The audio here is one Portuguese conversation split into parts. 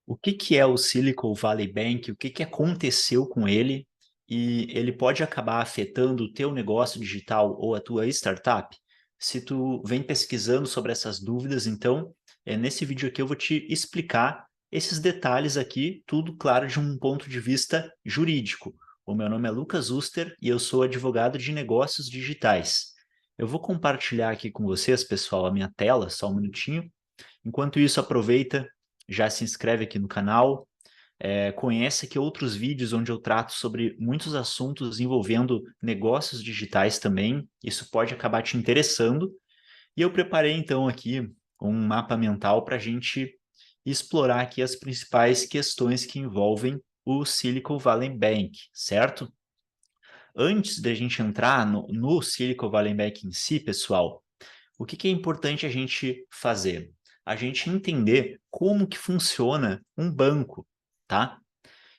O que que é o Silicon Valley Bank? O que que aconteceu com ele? E ele pode acabar afetando o teu negócio digital ou a tua startup? Se tu vem pesquisando sobre essas dúvidas, então, nesse vídeo aqui eu vou te explicar esses detalhes aqui, tudo claro de um ponto de vista jurídico. O meu nome é Lucas Uster e eu sou advogado de negócios digitais. Eu vou compartilhar aqui com vocês, pessoal, a minha tela, só um minutinho. Enquanto isso, aproveita, já se inscreve aqui no canal, conhece aqui outros vídeos onde eu trato sobre muitos assuntos envolvendo negócios digitais também. Isso pode acabar te interessando. E eu preparei então aqui um mapa mental para a gente explorar aqui as principais questões que envolvem o Silicon Valley Bank, certo? Antes da gente entrar no Silicon Valley Bank em si, pessoal, o que que é importante a gente fazer? A gente entender como que funciona um banco, tá?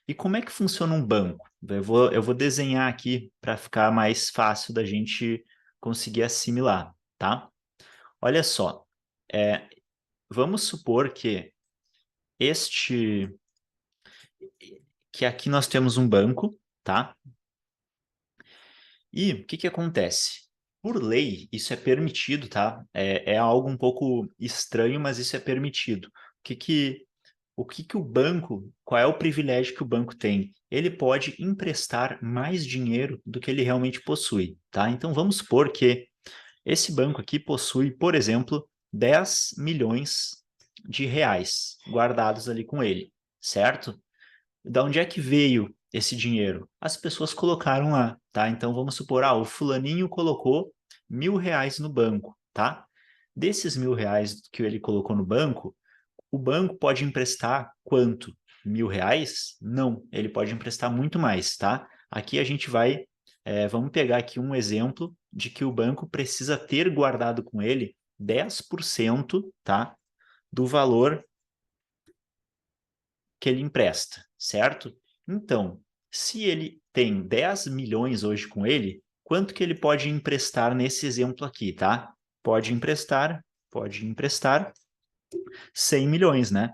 E como é que funciona um banco? Eu vou desenhar aqui para ficar mais fácil da gente conseguir assimilar, tá? Olha só, é, vamos supor este, que aqui nós temos um banco, tá? E o que que acontece? Por lei, isso é permitido, tá? É algo um pouco estranho, mas isso é permitido. O que que o banco, qual é o privilégio que o banco tem? Ele pode emprestar mais dinheiro do que ele realmente possui, tá? Então vamos supor que esse banco aqui possui, por exemplo, 10 milhões de reais guardados ali com ele, certo? Da onde é que veio esse dinheiro? As pessoas colocaram lá, tá? Então vamos supor, o fulaninho colocou 1.000 reais no banco, tá? Desses 1.000 reais que ele colocou no banco, o banco pode emprestar quanto? 1.000 reais? Não, ele pode emprestar muito mais, tá? Aqui a gente vamos pegar aqui um exemplo de que o banco precisa ter guardado com ele 10%, tá? Do valor que ele empresta, certo? Então, se ele tem 10 milhões hoje com ele, quanto que ele pode emprestar nesse exemplo aqui, tá? Pode emprestar 100 milhões, né?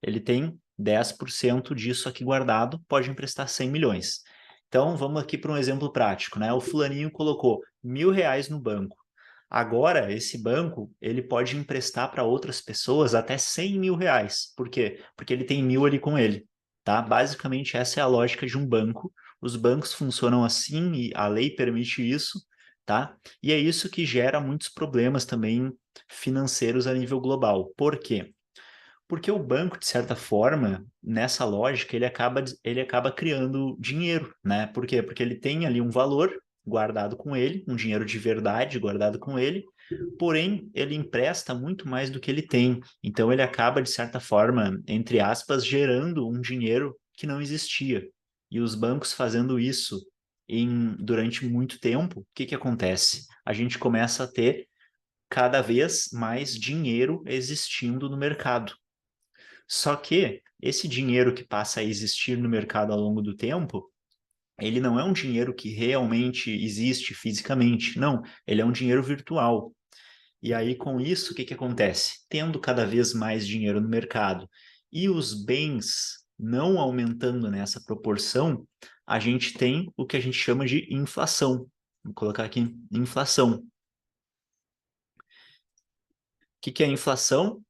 Ele tem 10% disso aqui guardado, pode emprestar 100 milhões. Então, vamos aqui para um exemplo prático, né? O fulaninho colocou 1.000 reais no banco. Agora, esse banco, ele pode emprestar para outras pessoas até 100 mil reais. Por quê? Porque ele tem 1.000 ali com ele, tá? Basicamente, essa é a lógica de um banco. Os bancos funcionam assim e a lei permite isso, tá? E é isso que gera muitos problemas também financeiros a nível global. Por quê? Porque o banco, de certa forma, nessa lógica, ele acaba criando dinheiro, né? Por quê? Porque ele tem ali um valor guardado com ele, um dinheiro de verdade guardado com ele, porém, ele empresta muito mais do que ele tem. Então, ele acaba, de certa forma, entre aspas, gerando um dinheiro que não existia. E os bancos fazendo isso durante muito tempo, o que que acontece? A gente começa a ter cada vez mais dinheiro existindo no mercado. Só que esse dinheiro que passa a existir no mercado ao longo do tempo, ele não é um dinheiro que realmente existe fisicamente, não, ele é um dinheiro virtual. E aí, com isso, o que que acontece? Tendo cada vez mais dinheiro no mercado e os bens não aumentando nessa proporção, a gente tem o que a gente chama de inflação. Vou colocar aqui inflação. O que que é inflação?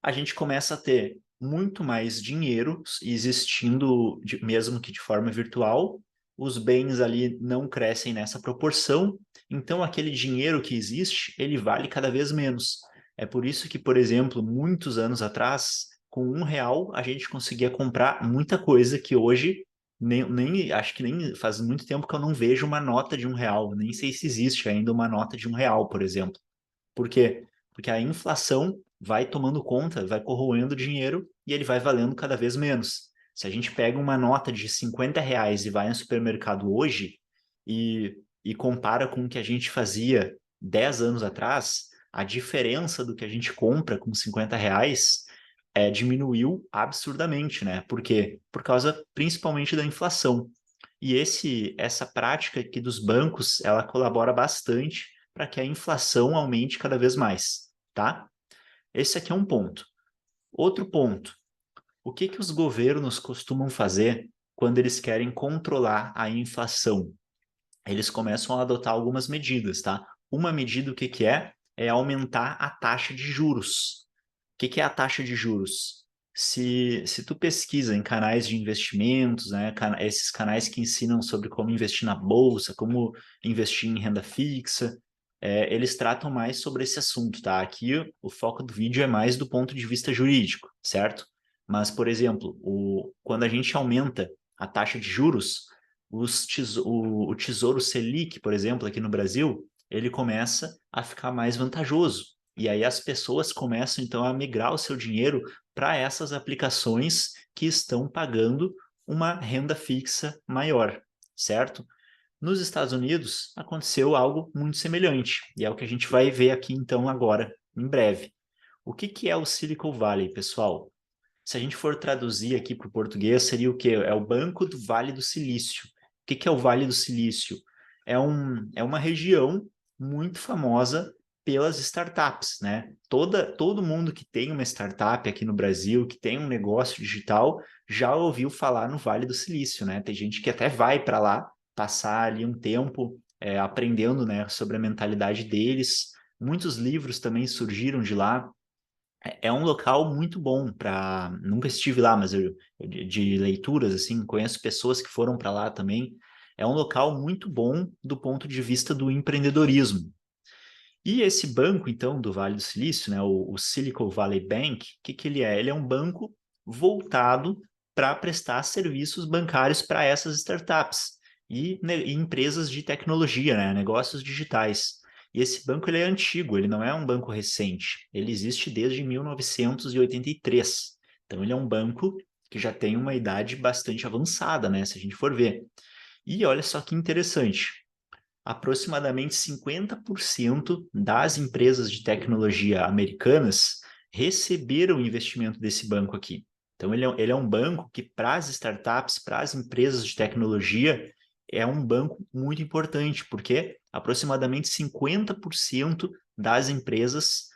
A gente começa a ter muito mais dinheiro existindo, mesmo que de forma virtual, os bens ali não crescem nessa proporção, então aquele dinheiro que existe, ele vale cada vez menos. É por isso que, por exemplo, muitos anos atrás, com R$ 1, a gente conseguia comprar muita coisa que hoje, acho que nem faz muito tempo que eu não vejo uma nota de R$ 1, nem sei se existe ainda uma nota de R$ 1, por exemplo. Por quê? Porque a inflação vai tomando conta, vai corroendo o dinheiro e ele vai valendo cada vez menos. Se a gente pega uma nota de R$ 50 e vai no supermercado hoje e compara com o que a gente fazia 10 anos atrás, a diferença do que a gente compra com R$ 50 diminuiu absurdamente, né? Por quê? Por causa principalmente da inflação. E essa prática aqui dos bancos, ela colabora bastante para que a inflação aumente cada vez mais, tá? Esse aqui é um ponto. Outro ponto, o que os governos costumam fazer quando eles querem controlar a inflação? Eles começam a adotar algumas medidas, tá? Uma medida, o que é? É aumentar a taxa de juros. O que é a taxa de juros? Se tu pesquisa em canais de investimentos, né, esses canais que ensinam sobre como investir na bolsa, como investir em renda fixa, eles tratam mais sobre esse assunto, tá? Aqui o foco do vídeo é mais do ponto de vista jurídico, certo? Mas, por exemplo, quando a gente aumenta a taxa de juros, o Tesouro Selic, por exemplo, aqui no Brasil, ele começa a ficar mais vantajoso. E aí as pessoas começam, então, a migrar o seu dinheiro para essas aplicações que estão pagando uma renda fixa maior, certo? Nos Estados Unidos aconteceu algo muito semelhante, e é o que a gente vai ver aqui, então, agora, em breve. O que é o Silicon Valley, pessoal? Se a gente for traduzir aqui para o português, seria o quê? É o Banco do Vale do Silício. O que é o Vale do Silício? É uma região muito famosa pelas startups, né? Todo mundo que tem uma startup aqui no Brasil, que tem um negócio digital, já ouviu falar no Vale do Silício, né? Tem gente que até vai para lá passar ali um tempo aprendendo, né, sobre a mentalidade deles. Muitos livros também surgiram de lá. É um local muito bom para. Nunca estive lá, mas de leituras, assim, conheço pessoas que foram para lá também. É um local muito bom do ponto de vista do empreendedorismo. E esse banco, então, do Vale do Silício, né, o Silicon Valley Bank, o que ele é? Ele é um banco voltado para prestar serviços bancários para essas startups e empresas de tecnologia, né, negócios digitais. E esse banco ele é antigo, ele não é um banco recente. Ele existe desde 1983. Então, ele é um banco que já tem uma idade bastante avançada, né, se a gente for ver. E olha só que interessante, aproximadamente 50% das empresas de tecnologia americanas receberam investimento desse banco aqui. Então, ele é um banco que, para as startups, para as empresas de tecnologia, é um banco muito importante, porque aproximadamente 50% das empresas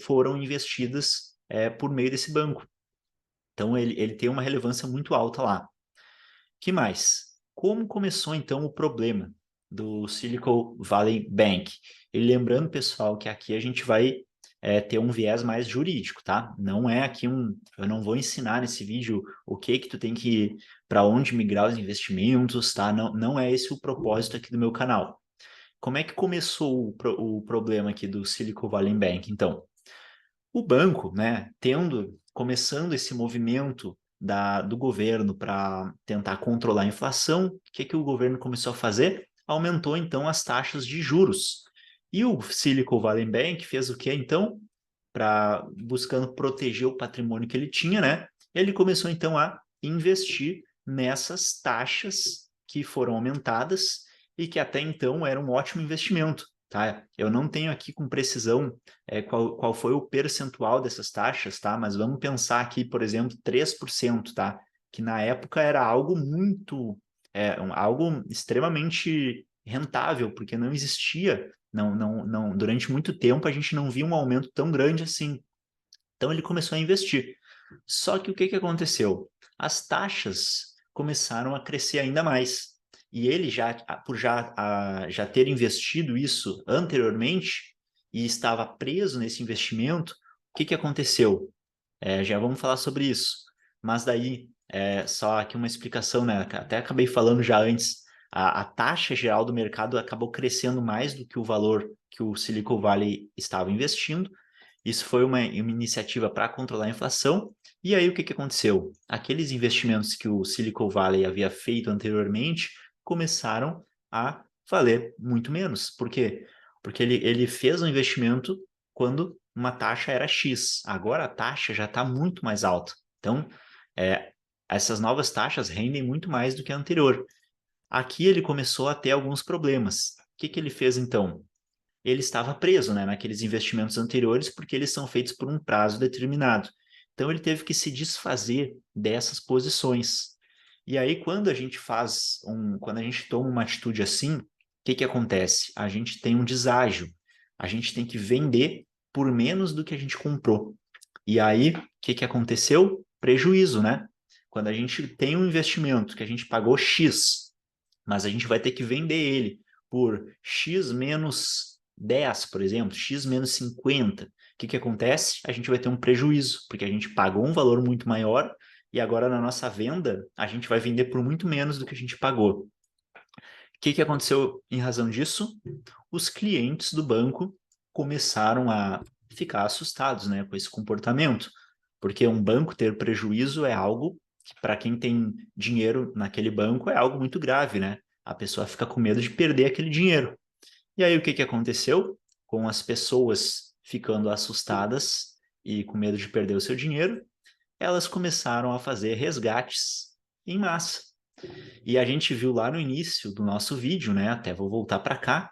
foram investidas por meio desse banco. Então, ele tem uma relevância muito alta lá. Que mais? Como começou então o problema do Silicon Valley Bank? E lembrando, pessoal, que aqui a gente vai ter um viés mais jurídico, tá? Não é aqui eu não vou ensinar nesse vídeo o que tu tem que, para onde migrar os investimentos, tá? Não é esse o propósito aqui do meu canal. Como é que começou o problema aqui do Silicon Valley Bank? Então, o banco, né, começando esse movimento do governo para tentar controlar a inflação, o que o governo começou a fazer? Aumentou, então, as taxas de juros. E o Silicon Valley Bank fez o que, então? Buscando proteger o patrimônio que ele tinha, né? Ele começou, então, a investir nessas taxas que foram aumentadas e que até então era um ótimo investimento, tá? Eu não tenho aqui com precisão qual foi o percentual dessas taxas, tá? Mas vamos pensar aqui, por exemplo, 3%, tá? Que na época era algo algo extremamente rentável, porque não existia, durante muito tempo a gente não viu um aumento tão grande assim. Então ele começou a investir. Só que o que aconteceu? As taxas começaram a crescer ainda mais. E ele já ter investido isso anteriormente e estava preso nesse investimento, o que aconteceu? Já vamos falar sobre isso. Mas daí, só aqui uma explicação, né? Até acabei falando já antes. A taxa geral do mercado acabou crescendo mais do que o valor que o Silicon Valley estava investindo. Isso foi uma iniciativa para controlar a inflação. E aí, o que aconteceu? Aqueles investimentos que o Silicon Valley havia feito anteriormente começaram a valer muito menos. Por quê? Porque ele fez um investimento quando uma taxa era X. Agora a taxa já está muito mais alta. Então, é, essas novas taxas rendem muito mais do que a anterior. Aqui ele começou a ter alguns problemas. O que ele fez então? Ele estava preso, né, naqueles investimentos anteriores porque eles são feitos por um prazo determinado. Então ele teve que se desfazer dessas posições. E aí quando a gente toma uma atitude assim, o que acontece? A gente tem um deságio. A gente tem que vender por menos do que a gente comprou. E aí, o que aconteceu? Prejuízo, né? Quando a gente tem um investimento que a gente pagou X, mas a gente vai ter que vender ele por X menos 10, por exemplo, X menos 50. O que acontece? A gente vai ter um prejuízo, porque a gente pagou um valor muito maior e agora na nossa venda a gente vai vender por muito menos do que a gente pagou. O que aconteceu em razão disso? Os clientes do banco começaram a ficar assustados, né, com esse comportamento, porque um banco ter prejuízo é algo que, para quem tem dinheiro naquele banco, é algo muito grave, né? A pessoa fica com medo de perder aquele dinheiro. E aí o que aconteceu? Com as pessoas ficando assustadas e com medo de perder o seu dinheiro, elas começaram a fazer resgates em massa. E a gente viu lá no início do nosso vídeo, né? Até vou voltar para cá.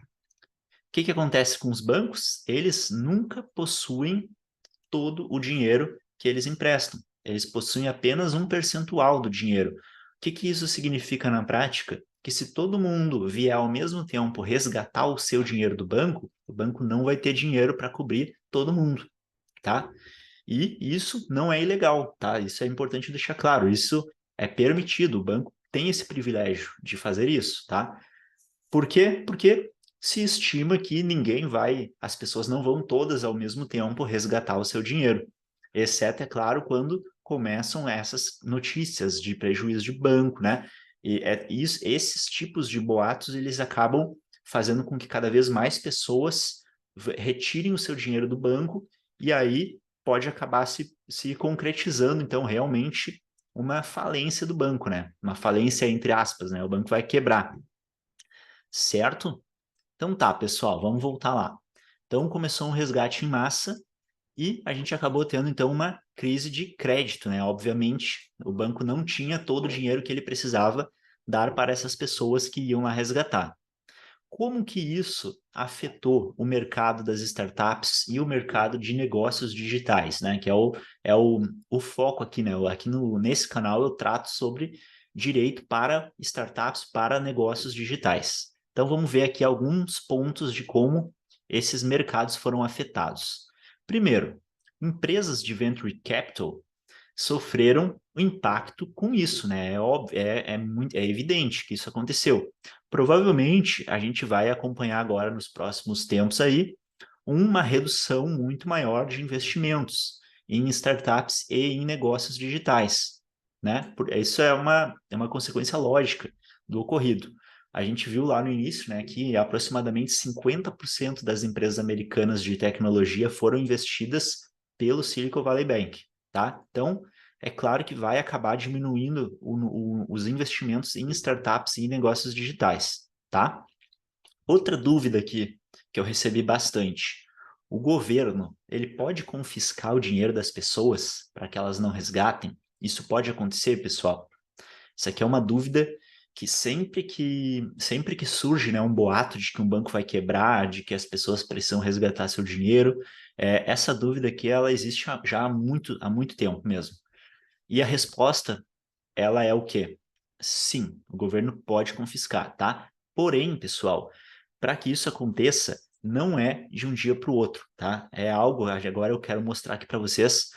O que acontece com os bancos? Eles nunca possuem todo o dinheiro que eles emprestam. Eles possuem apenas um percentual do dinheiro. O que isso significa na prática? Que se todo mundo vier ao mesmo tempo resgatar o seu dinheiro do banco, o banco não vai ter dinheiro para cobrir todo mundo, tá? E isso não é ilegal, tá? Isso é importante deixar claro. Isso é permitido. O banco tem esse privilégio de fazer isso, tá? Por quê? Porque se estima que ninguém vai, as pessoas não vão todas ao mesmo tempo resgatar o seu dinheiro, exceto, é claro, quando começam essas notícias de prejuízo de banco, né? E esses tipos de boatos, eles acabam fazendo com que cada vez mais pessoas retirem o seu dinheiro do banco e aí pode acabar se concretizando, então, realmente uma falência do banco, né? Uma falência entre aspas, né? O banco vai quebrar. Certo? Então tá, pessoal, vamos voltar lá. Então começou um resgate em massa e a gente acabou tendo então uma crise de crédito, né? Obviamente, o banco não tinha todo o dinheiro que ele precisava dar para essas pessoas que iam lá resgatar. Como que isso afetou o mercado das startups e o mercado de negócios digitais, né? Que é o foco aqui, né? Aqui nesse canal eu trato sobre direito para startups, para negócios digitais. Então vamos ver aqui alguns pontos de como esses mercados foram afetados. Primeiro, empresas de venture capital sofreram o impacto com isso, né? É óbvio, é evidente que isso aconteceu. Provavelmente a gente vai acompanhar agora nos próximos tempos aí uma redução muito maior de investimentos em startups e em negócios digitais, né? Isso é uma consequência lógica do ocorrido. A gente viu lá no início, né, que aproximadamente 50% das empresas americanas de tecnologia foram investidas pelo Silicon Valley Bank, tá? Então, é claro que vai acabar diminuindo os investimentos em startups e negócios digitais, tá? Outra dúvida aqui que eu recebi bastante. O governo, ele pode confiscar o dinheiro das pessoas para que elas não resgatem? Isso pode acontecer, pessoal? Isso aqui é uma dúvida que sempre que surge, né, um boato de que um banco vai quebrar, de que as pessoas precisam resgatar seu dinheiro, essa dúvida aqui ela existe já há muito tempo mesmo. E a resposta, ela é o quê? Sim, o governo pode confiscar, tá? Porém, pessoal, para que isso aconteça, não é de um dia para o outro, tá? É algo, agora eu quero mostrar aqui para vocês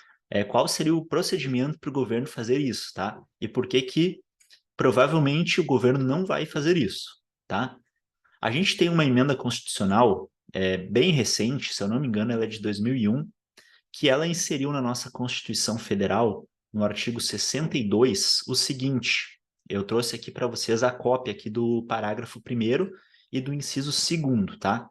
qual seria o procedimento para o governo fazer isso, tá? E por que que provavelmente o governo não vai fazer isso, tá? A gente tem uma emenda constitucional bem recente, se eu não me engano, ela é de 2001, que ela inseriu na nossa Constituição Federal, no artigo 62, o seguinte. Eu trouxe aqui para vocês a cópia aqui do parágrafo 1º e do inciso 2º, tá?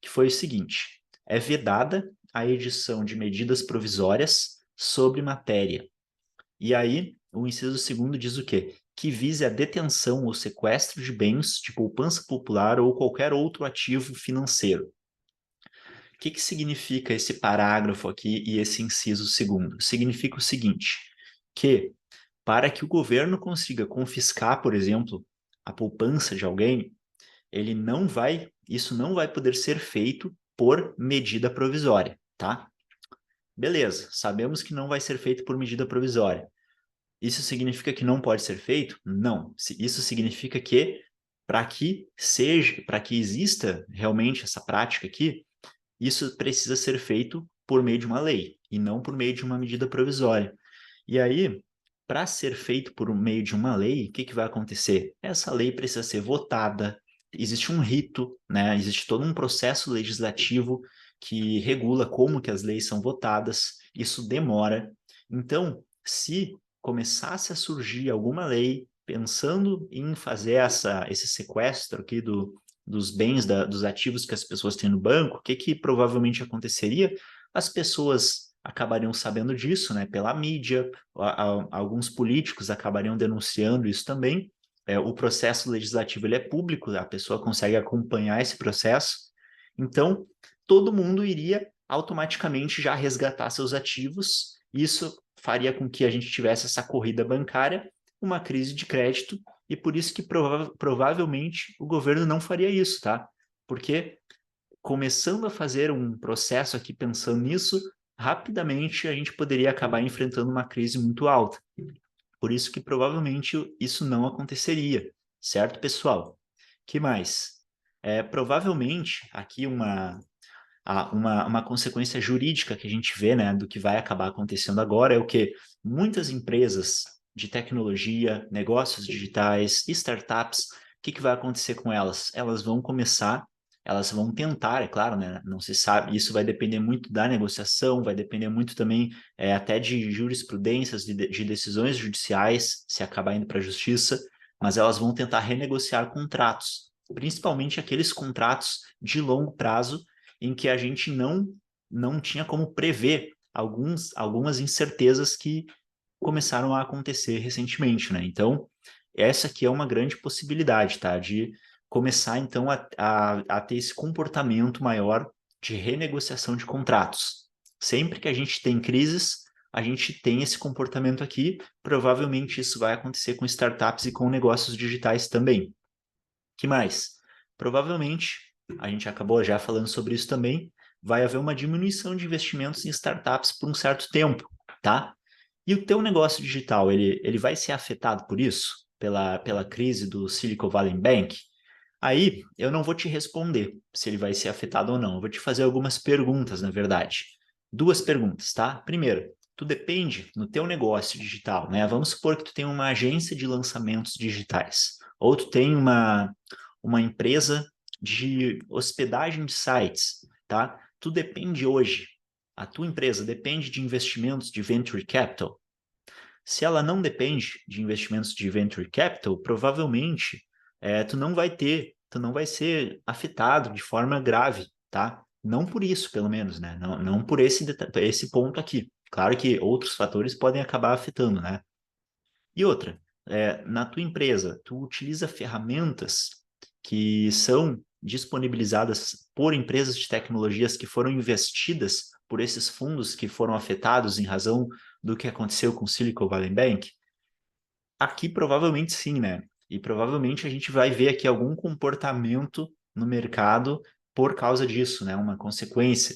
Que foi o seguinte: é vedada a edição de medidas provisórias sobre matéria. E aí, o inciso 2º diz o quê? Que vise a detenção ou sequestro de bens de poupança popular ou qualquer outro ativo financeiro. O que significa esse parágrafo aqui e esse inciso 2º? Significa o seguinte, que para que o governo consiga confiscar, por exemplo, a poupança de alguém, isso não vai poder ser feito por medida provisória, tá? Beleza, sabemos que não vai ser feito por medida provisória. Isso significa que não pode ser feito? Não. Isso significa que para que exista realmente essa prática aqui, isso precisa ser feito por meio de uma lei, e não por meio de uma medida provisória. E aí, para ser feito por meio de uma lei, o que, que vai acontecer? Essa lei precisa ser votada, existe um rito, né? Existe todo um processo legislativo que regula como que as leis são votadas, isso demora. Então, se começasse a surgir alguma lei pensando em fazer esse sequestro aqui dos bens, dos ativos que as pessoas têm no banco, o que, que provavelmente aconteceria? As pessoas acabariam sabendo disso, né, pela mídia, alguns políticos acabariam denunciando isso também. O processo legislativo ele é público, a pessoa consegue acompanhar esse processo. Então, todo mundo iria automaticamente já resgatar seus ativos. Isso faria com que a gente tivesse essa corrida bancária, uma crise de crédito, e por isso que provavelmente o governo não faria isso, tá? Porque começando a fazer um processo aqui pensando nisso, rapidamente a gente poderia acabar enfrentando uma crise muito alta. Por isso que provavelmente isso não aconteceria, certo, pessoal? Que mais? Provavelmente, aqui uma consequência jurídica que a gente vê, né, do que vai acabar acontecendo agora é o que muitas empresas de tecnologia, negócios digitais, startups, o que, que vai acontecer com elas? Elas vão tentar, é claro, né, não se sabe, isso vai depender muito da negociação, vai depender muito também até de jurisprudências, de decisões judiciais, se acabar indo para a justiça, mas elas vão tentar renegociar contratos, principalmente aqueles contratos de longo prazo em que a gente não tinha como prever algumas incertezas que começaram a acontecer recentemente, né? Então, essa aqui é uma grande possibilidade, tá? De começar, então, a ter esse comportamento maior de renegociação de contratos. Sempre que a gente tem crises, a gente tem esse comportamento aqui. Provavelmente isso vai acontecer com startups e com negócios digitais também. Que mais? Provavelmente, a gente acabou já falando sobre isso também, vai haver uma diminuição de investimentos em startups por um certo tempo, tá? E o teu negócio digital, ele vai ser afetado por isso? Pela crise do Silicon Valley Bank? Aí, eu não vou te responder se ele vai ser afetado ou não. Eu vou te fazer algumas perguntas, na verdade. Duas perguntas, tá? Primeiro, tu depende no teu negócio digital, né? Vamos supor que tu tem uma agência de lançamentos digitais, ou tu tem uma empresa de hospedagem de sites, tá? Tu depende hoje, a tua empresa depende de investimentos de venture capital. Se ela não depende de investimentos de venture capital, provavelmente tu não vai ser afetado de forma grave, tá? Não por isso, pelo menos, né? Não por esse ponto aqui. Claro que outros fatores podem acabar afetando, né? E outra, na tua empresa, tu utiliza ferramentas que são disponibilizadas por empresas de tecnologias que foram investidas por esses fundos que foram afetados em razão do que aconteceu com o Silicon Valley Bank? Aqui provavelmente sim, né? E provavelmente a gente vai ver aqui algum comportamento no mercado por causa disso, né? Uma consequência.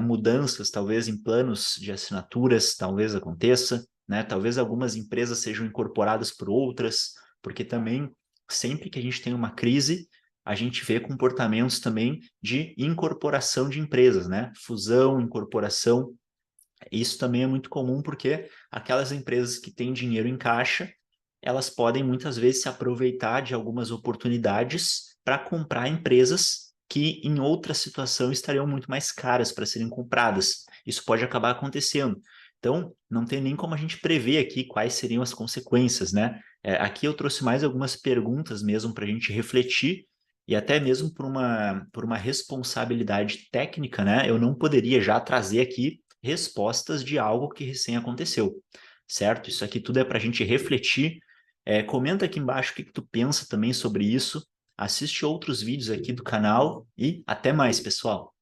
Mudanças, talvez, em planos de assinaturas, talvez aconteça, né? Talvez algumas empresas sejam incorporadas por outras, porque também, sempre que a gente tem uma crise, a gente vê comportamentos também de incorporação de empresas, né? Fusão, incorporação. Isso também é muito comum porque aquelas empresas que têm dinheiro em caixa, elas podem muitas vezes se aproveitar de algumas oportunidades para comprar empresas que em outra situação estariam muito mais caras para serem compradas. Isso pode acabar acontecendo. Então, não tem nem como a gente prever aqui quais seriam as consequências, né? Aqui eu trouxe mais algumas perguntas mesmo para a gente refletir e até mesmo por uma responsabilidade técnica, né? Eu não poderia já trazer aqui respostas de algo que recém aconteceu, certo? Isso aqui tudo é para a gente refletir. Comenta aqui embaixo o que tu pensa também sobre isso. Assiste outros vídeos aqui do canal e até mais, pessoal.